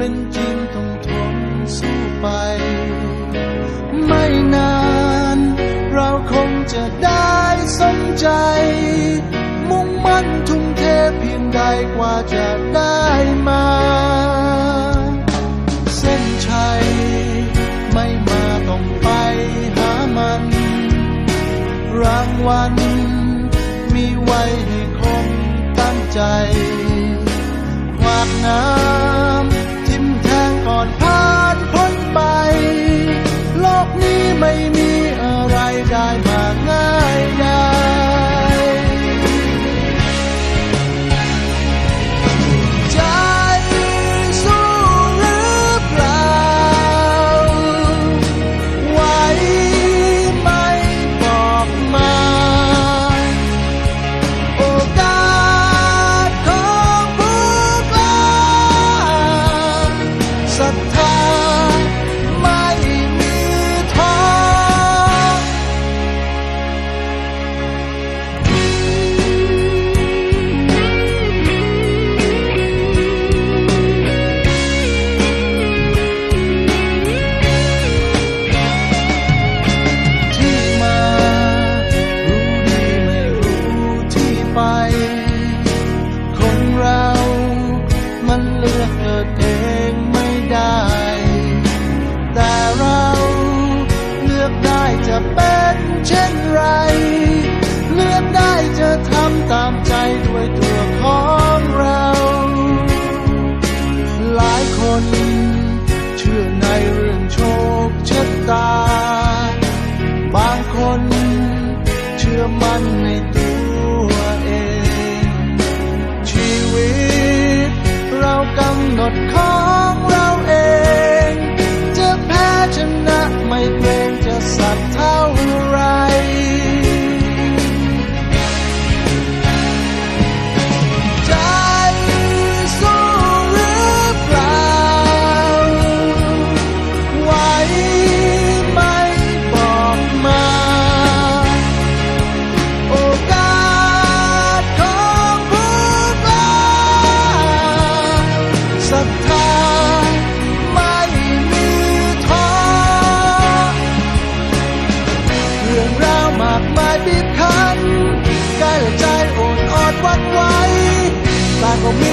เป็นจริงต้องทนสู้ไปไม่นานเราคงจะได้สมใจมุ่งมั่นทุ่มเทเพียงใดกว่าจะได้มาเส้นชัยไม่มาต้องไปหามันรางวัลมีไว้ให้คนตั้งใจขวากน้ำทิ่มแทงก่อนผ่านพ้นไปโลกนี้ไม่มีอะไรได้มาง่ายดายใจสู้หรือเปล่าไหวไหมบอกมาโอกาสของผู้กล้าศรัทธาไม่มีท้อที่มารู้ดีไม่รู้ที่ไปคนเรามันเลือกเกิดเองไม่ได้แต่เราเลือกได้จะเป็นเช่นไรเลือกได้จะทำตามใจด้วยตัวของเราหลายคนเชื่อในเรื่องโชคชะตาบางคนเชื่อมั่นในตัวเองชีวิตเรากำหนดของเราเองจะแพ้ชนะไม่เกรงจะสักเท่าไรใจสู้หรือเปล่าไหวไหมบอกมาโอกาสของผู้กล้าศรัทธาไม่มีท้อเรื่องราวมากมายบีบคั้นกายและใจโอนอ่อนหวั่นไหวแต่ก็มี